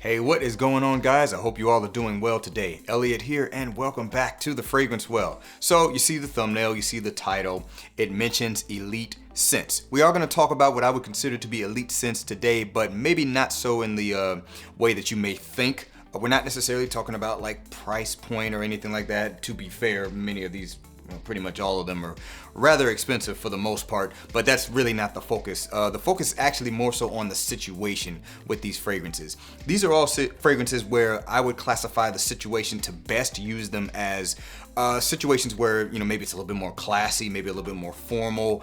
Hey, what is going on, guys? I hope you all are doing well today. Elliot here, and welcome back to The Fragrance Well. So, you see the thumbnail, you see the title, it mentions elite scents. We are going to talk about what I would consider to be elite scents today, but maybe not so in the way that you may think. We're not necessarily talking about like price point or anything like that. To be fair, many of these, pretty much all of them are rather expensive for the most part, but that's really not the focus. The focus is actually more so on the situation with these fragrances. These are all fragrances where I would classify the situation to best use them as situations where, maybe it's a little bit more classy, maybe a little bit more formal,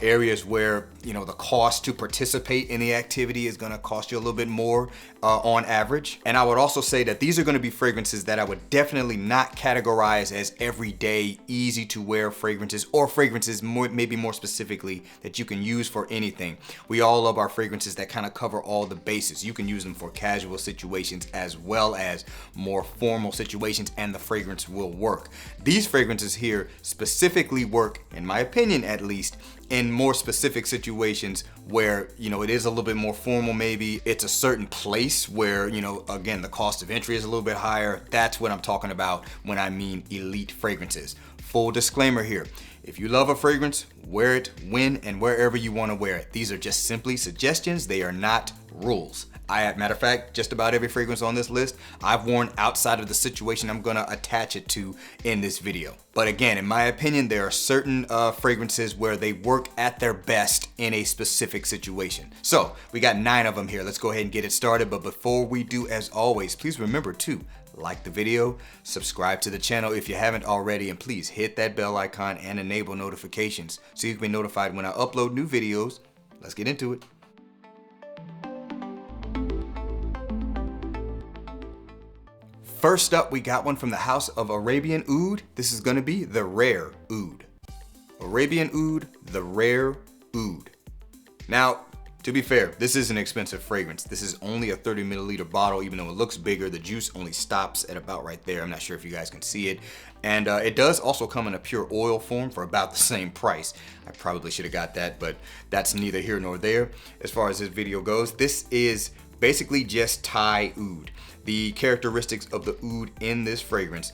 areas where, the cost to participate in the activity is gonna cost you a little bit more on average. And I would also say that these are gonna be fragrances that I would definitely not categorize as everyday, easy to wear fragrances, or fragrances maybe more specifically that you can use for anything. We all love our fragrances that kind of cover all the bases. You can use them for casual situations as well as more formal situations, and the fragrance will work. These fragrances here specifically work, in my opinion at least, in more specific situations where, it is a little bit more formal. Maybe it's a certain place where, again, the cost of entry is a little bit higher. That's what I'm talking about when I mean elite fragrances. Full disclaimer here. If you love a fragrance, wear it when and wherever you want to wear it. These are just simply suggestions. They are not rules. Matter of fact, just about every fragrance on this list I've worn outside of the situation I'm gonna attach it to in this video. But again, in my opinion, there are certain fragrances where they work at their best in a specific situation. So we got 9 of them here. Let's go ahead and get it started. But before we do, as always, please remember to like the video, subscribe to the channel if you haven't already, and please hit that bell icon and enable notifications so you can be notified when I upload new videos. Let's get into it. First up, we got one from the house of Arabian Oud. This is gonna be the Rare Oud. Arabian Oud, the Rare Oud. Now, to be fair, this is an expensive fragrance. This is only a 30 milliliter bottle. Even though it looks bigger, the juice only stops at about right there. I'm not sure if you guys can see it. And it does also come in a pure oil form for about the same price. I probably should have got that, but that's neither here nor there as far as this video goes. This is basically just Thai oud. The characteristics of the oud in this fragrance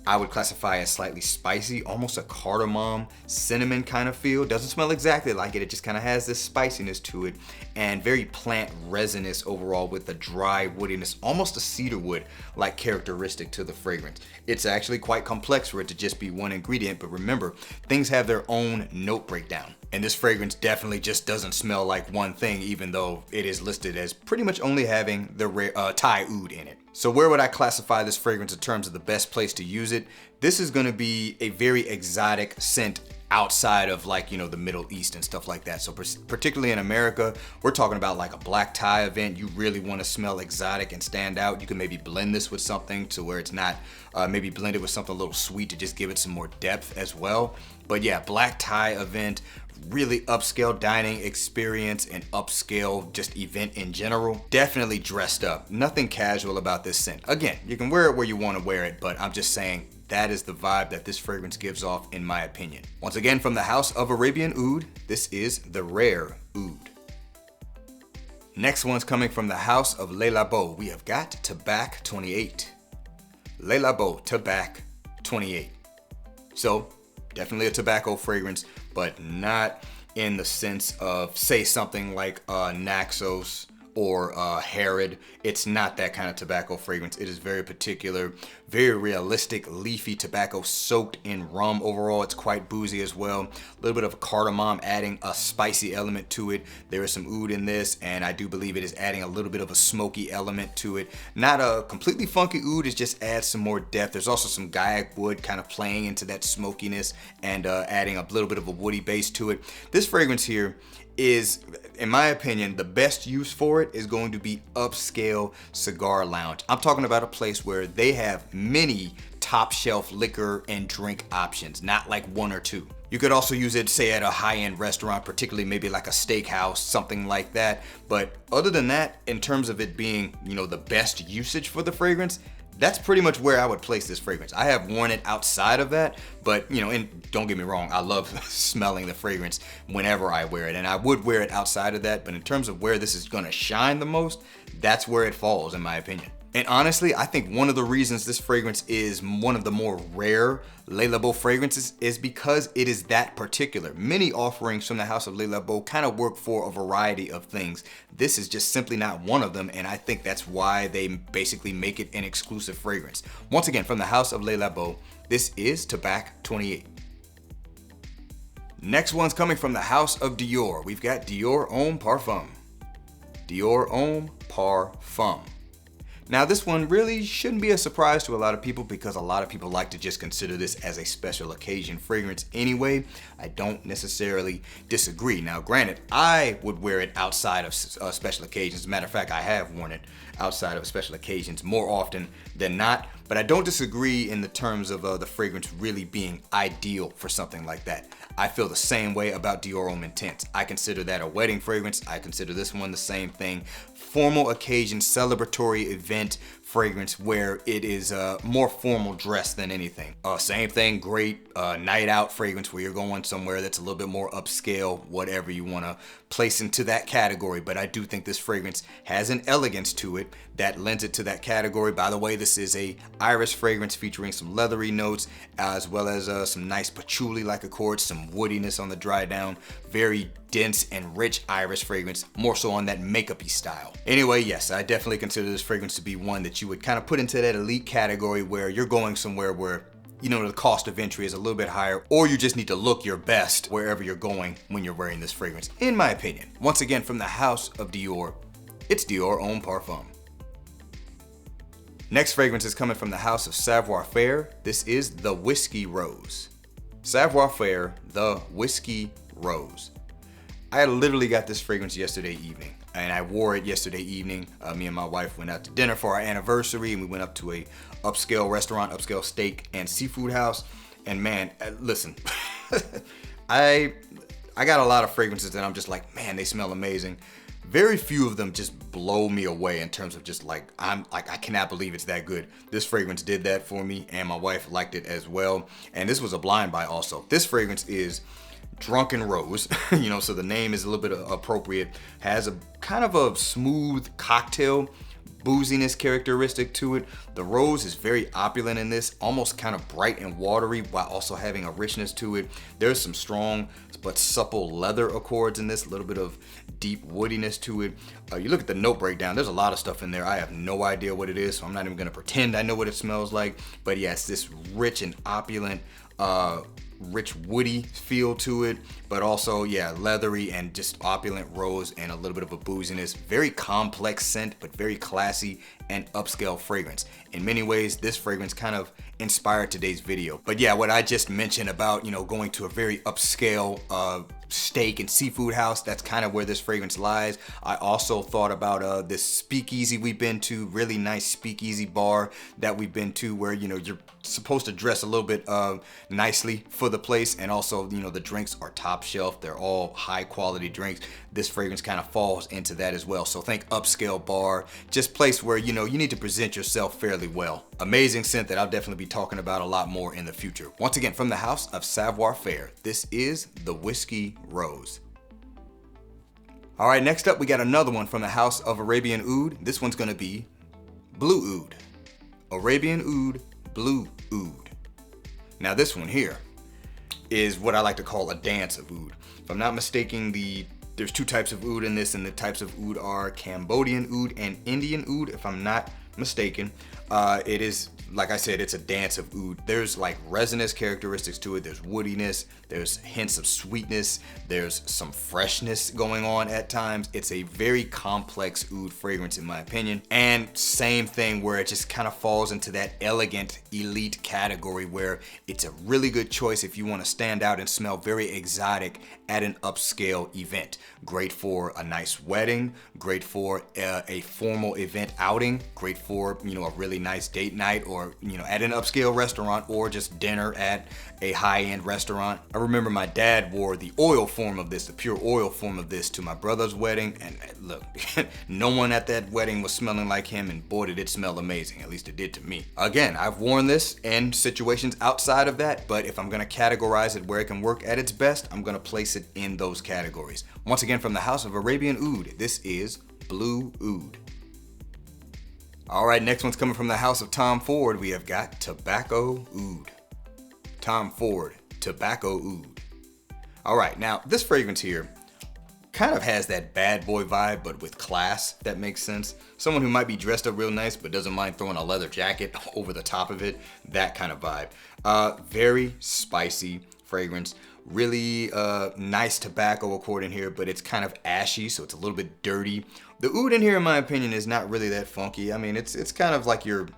I would classify as slightly spicy, almost a cardamom, cinnamon kind of feel. Doesn't smell exactly like it, it just kind of has this spiciness to it, and very plant resinous overall with a dry woodiness, almost a cedar wood like characteristic to the fragrance. It's actually quite complex for it to just be one ingredient, but remember, things have their own note breakdown. And this fragrance definitely just doesn't smell like one thing, even though it is listed as pretty much only having the Thai oud in it. So where would I classify this fragrance in terms of the best place to use it? This is gonna be a very exotic scent outside of the Middle East and stuff like that. So particularly in America, we're talking about like a black tie event. You really want to smell exotic and stand out. You can maybe blend this with something to where it's not, maybe blend it with something a little sweet to just give it some more depth as well. But yeah, black tie event, really upscale dining experience and upscale just event in general. Definitely dressed up. Nothing casual about this scent. Again, you can wear it where you want to wear it, but I'm just saying that is the vibe that this fragrance gives off, in my opinion. Once again, from the house of Arabian Oud, this is the Rare Oud. Next one's coming from the house of Le Labo. We have got Tabac 28. Le Labo Tabac 28. So definitely a tobacco fragrance, but not in the sense of, say, something like Naxos or Herod. It's not that kind of tobacco fragrance. It is very particular, very realistic, leafy tobacco soaked in rum. Overall, it's quite boozy as well. A little bit of a cardamom, adding a spicy element to it. There is some oud in this, and I do believe it is adding a little bit of a smoky element to it. Not a completely funky oud, it just adds some more depth. There's also some gaiac wood kind of playing into that smokiness and adding a little bit of a woody base to it. This fragrance here is, in my opinion, the best use for it is going to be upscale cigar lounge. I'm talking about a place where they have many top shelf liquor and drink options, not like one or two. You could also use it, say, at a high-end restaurant, particularly maybe like a steakhouse, something like that. But other than that, in terms of it being, the best usage for the fragrance, That's pretty much where I would place this fragrance. I have worn it outside of that, but and don't get me wrong, I love smelling the fragrance whenever I wear it, and I would wear it outside of that, but in terms of where this is gonna shine the most, that's where it falls in my opinion. And honestly, I think one of the reasons this fragrance is one of the more rare Le Labo fragrances is because it is that particular. Many offerings from the house of Le Labo kind of work for a variety of things. This is just simply not one of them, and I think that's why they basically make it an exclusive fragrance. Once again, from the house of Le Labo, this is Tabac 28. Next one's coming from the house of Dior. We've got Dior Homme Parfum. Dior Homme Parfum. Now this one really shouldn't be a surprise to a lot of people because a lot of people like to just consider this as a special occasion fragrance anyway. I don't necessarily disagree. Now granted, I would wear it outside of special occasions. As a matter of fact, I have worn it outside of special occasions more often than not, but I don't disagree in the terms of the fragrance really being ideal for something like that. I feel the same way about Dior Homme Intense. I consider that a wedding fragrance. I consider this one the same thing. Formal occasion, celebratory event fragrance where it is more formal dress than anything. Same thing, great night out fragrance where you're going somewhere that's a little bit more upscale, whatever you want to place into that category. But I do think this fragrance has an elegance to it that lends it to that category. By the way, this is a iris fragrance featuring some leathery notes as well as some nice patchouli-like accords, some woodiness on the dry down, very dense and rich iris fragrance, more so on that makeup-y style. Anyway, yes, I definitely consider this fragrance to be one that you would kind of put into that elite category where you're going somewhere where the cost of entry is a little bit higher, or you just need to look your best wherever you're going when you're wearing this fragrance, in my opinion. Once again, from the house of Dior, it's Dior Homme Parfum. Next fragrance is coming from the house of Savoir Faire. This is the Whiskey Rose. Savoir Faire, the Whiskey Rose. I literally got this fragrance yesterday evening, and I wore it yesterday evening. Me and my wife went out to dinner for our anniversary, and we went up to a upscale restaurant, upscale steak and seafood house. And man, listen, I got a lot of fragrances that I'm just like, man, they smell amazing. Very few of them just blow me away in terms of just like, I cannot believe it's that good. This fragrance did that for me, and my wife liked it as well. And this was a blind buy also. This fragrance is Drunken Rose, so the name is a little bit appropriate. Has a kind of a smooth cocktail booziness characteristic to it. The rose is very opulent in this, almost kind of bright and watery while also having a richness to it. There's some strong but supple leather accords in this, a little bit of deep woodiness to it. You look at the note breakdown, there's a lot of stuff in there. I have no idea what it is, so I'm not even gonna pretend I know what it smells like. But yeah, it's this rich and opulent, rich woody feel to it, but also leathery and just opulent rose and a little bit of a booziness. Very complex scent, but very classy and upscale fragrance. In many ways, this fragrance kind of inspired today's video. But yeah, what I just mentioned about going to a very upscale steak and seafood house, that's kind of where this fragrance lies. I also thought about this speakeasy we've been to, really nice speakeasy bar that we've been to where you're supposed to dress a little bit nicely for the place, and also the drinks are top shelf. They're all high quality drinks. This fragrance kind of falls into that as well. So think upscale bar, just place where you need to present yourself fairly well. Amazing scent that I'll definitely be talking about a lot more in the future. Once again, from the house of Savoir Faire, this is the Whiskey Rose. All right, next up we got another one from the house of Arabian Oud. This one's gonna be Blue Oud. Arabian Oud, Blue Oud. Now this one here is what I like to call a dance of oud. If I'm not mistaken, there's two types of oud in this, and the types of oud are Cambodian oud and Indian oud, if I'm not mistaken. It is, like I said, it's a dance of oud. There's like resinous characteristics to it. There's woodiness. There's hints of sweetness. There's some freshness going on at times. It's a very complex oud fragrance in my opinion. And same thing where it just kind of falls into that elegant elite category where it's a really good choice if you want to stand out and smell very exotic at an upscale event. Great for a nice wedding. Great for a formal event outing. Great for, a really nice date night, or, at an upscale restaurant, or just dinner at a high-end restaurant. I remember my dad wore the oil form of this, the pure oil form of this, to my brother's wedding, and look, no one at that wedding was smelling like him, and boy did it smell amazing. At least it did to me. Again, I've worn this in situations outside of that, but if I'm gonna categorize it where it can work at its best, I'm gonna place it in those categories. Once again, from the house of Arabian Oud, this is Blue Oud. All right, next one's coming from the house of Tom Ford. We have got Tobacco Oud. Tom Ford, Tobacco Oud. All right, now this fragrance here kind of has that bad boy vibe, but with class, if that makes sense. Someone who might be dressed up real nice, but doesn't mind throwing a leather jacket over the top of it. That kind of vibe. Very spicy fragrance. Really nice tobacco accord in here, but it's kind of ashy, so it's a little bit dirty. The oud in here, in my opinion, is not really that funky. I mean, it's kind of like your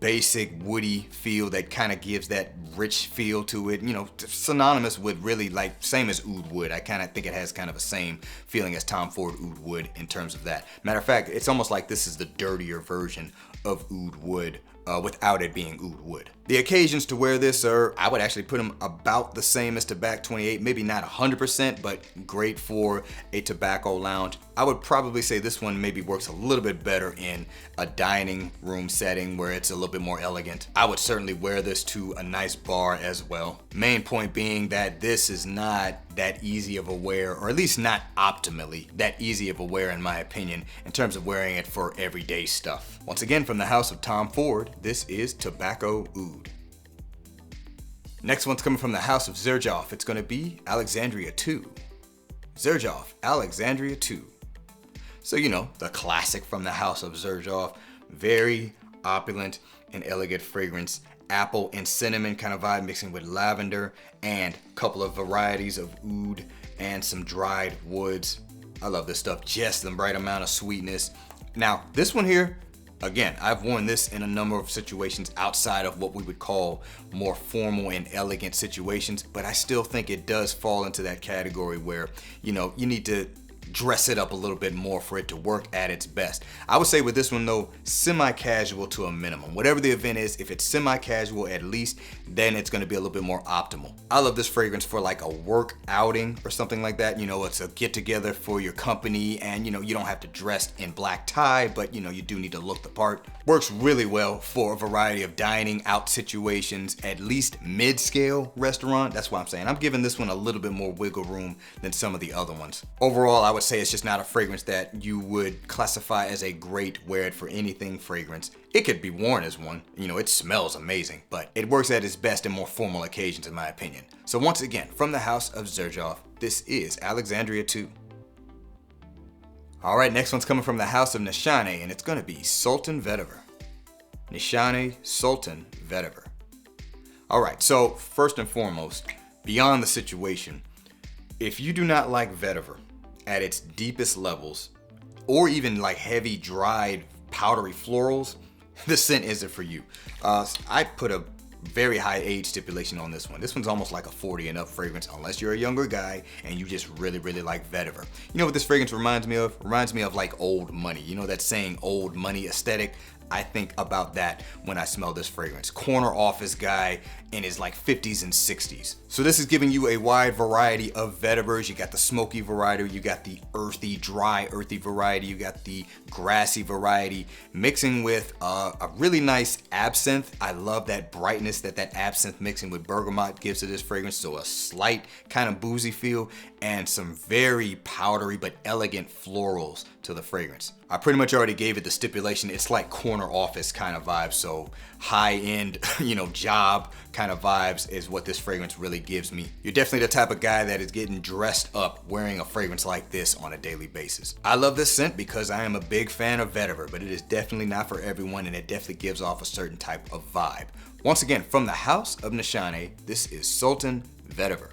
basic woody feel that kind of gives that rich feel to it. Synonymous with really, like, same as oud would. I kind of think it has kind of the same feeling as Tom Ford oud would in terms of that. Matter of fact, it's almost like this is the dirtier version of oud wood. Without it being oud wood. The occasions to wear this are, I would actually put them about the same as Tabac 28, maybe not 100%, but great for a tobacco lounge. I would probably say this one maybe works a little bit better in a dining room setting where it's a little bit more elegant. I would certainly wear this to a nice bar as well. Main point being that this is not that easy of a wear, or at least not optimally that easy of a wear in my opinion, in terms of wearing it for everyday stuff. Once again, from the house of Tom Ford, this is Tobacco Oud. Next one's coming from the house of Xerjoff. It's gonna be Alexandria II. Xerjoff, Alexandria II. So, the classic from the house of Xerjoff. Very opulent and elegant fragrance. Apple and cinnamon kind of vibe mixing with lavender, and a couple of varieties of oud and some dried woods. I love this stuff, just the right amount of sweetness. Now, this one here, again, I've worn this in a number of situations outside of what we would call more formal and elegant situations, but I still think it does fall into that category where, you need to dress it up a little bit more for it to work at its best. I would say with this one though, semi-casual to a minimum. Whatever the event is, if it's semi-casual at least, then it's gonna be a little bit more optimal. I love this fragrance for like a work outing or something like that. It's a get together for your company, and you don't have to dress in black tie, but you do need to look the part. Works really well for a variety of dining out situations, at least mid-scale restaurant. That's why I'm saying I'm giving this one a little bit more wiggle room than some of the other ones. Overall, I would say it's just not a fragrance that you would classify as a great wear it for anything fragrance. It could be worn as one, it smells amazing, but it works at its best in more formal occasions in my opinion. So once again, from the house of Xerjoff, this is Alexandria II. All right, next one's coming from the house of Nishane, and it's gonna be Sultan Vetiver. Nishane Sultan Vetiver. All right, so first and foremost, beyond the situation, if you do not like vetiver at its deepest levels, or even like heavy, dried, powdery florals, this scent isn't for you. I put a very high age stipulation on this one. This one's almost like a 40 and up fragrance, unless you're a younger guy and you just really, really like vetiver. You know what this fragrance reminds me of? Reminds me of like old money. You know that saying, old money aesthetic? I think about that when I smell this fragrance. Corner office guy in his like 50s and 60s. So this is giving you a wide variety of vetivers. You got the smoky variety, you got the earthy, dry, earthy variety, you got the grassy variety, mixing with a really nice absinthe. I love that brightness that absinthe mixing with bergamot gives to this fragrance. So a slight kind of boozy feel and some very powdery but elegant florals to the fragrance. I pretty much already gave it the stipulation. It's like corner office kind of vibe. So high end, job kind of vibes is what this fragrance really gives me. You're definitely the type of guy that is getting dressed up wearing a fragrance like this on a daily basis. I love this scent because I am a big fan of vetiver, but it is definitely not for everyone, and it definitely gives off a certain type of vibe. Once again, from the house of Nishane, this is Sultan Vetiver.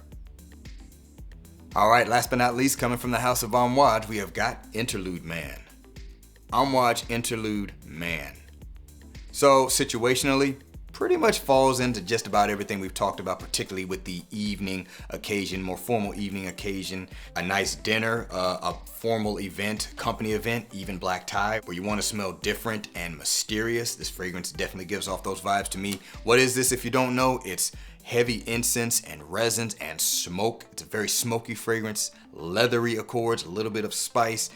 All right, last but not least, coming from the house of Homme, we have got Interlude Man. Homme Interlude Man. So situationally, pretty much falls into just about everything we've talked about, particularly with the evening occasion, more formal evening occasion, a nice dinner, a formal event, company event, even black tie, where you want to smell different and mysterious. This fragrance definitely gives off those vibes to me. What is this if you don't know? It's heavy incense and resins and smoke. It's a very smoky fragrance, leathery accords, a little bit of spice,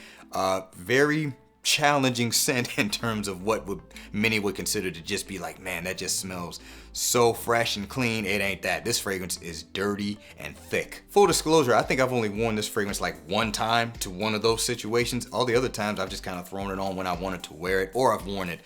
very challenging scent in terms of what many would consider to just be like, man, that just smells so fresh and clean. It ain't that. This fragrance is dirty and thick. Full disclosure, I think I've only worn this fragrance like one time to one of those situations. All the other times I've just kind of thrown it on when I wanted to wear it, or I've worn it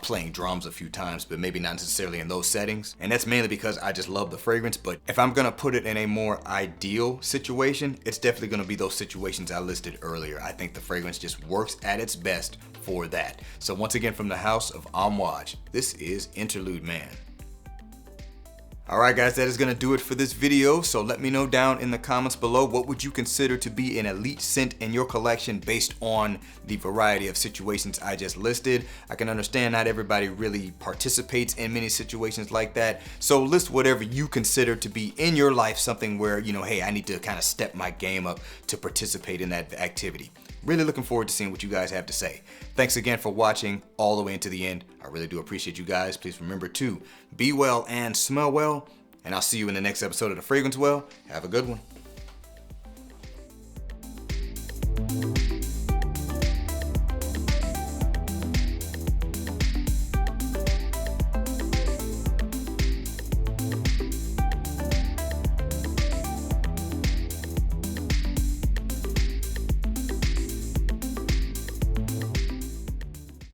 playing drums a few times, but maybe not necessarily in those settings. And that's mainly because I just love the fragrance. But if I'm gonna put it in a more ideal situation, it's definitely gonna be those situations I listed earlier. I think the fragrance just works at its best for that. So once again, from the house of Amouage, this is Interlude Man. Alright guys, that is going to do it for this video. So let me know down in the comments below, what would you consider to be an elite scent in your collection based on the variety of situations I just listed. I can understand not everybody really participates in many situations like that. So list whatever you consider to be in your life something where, you know, hey, I need to kind of step my game up to participate in that activity. Really looking forward to seeing what you guys have to say. Thanks again for watching all the way into the end. I really do appreciate you guys. Please remember to be well and smell well. And I'll see you in the next episode of The Fragrance Well. Have a good one.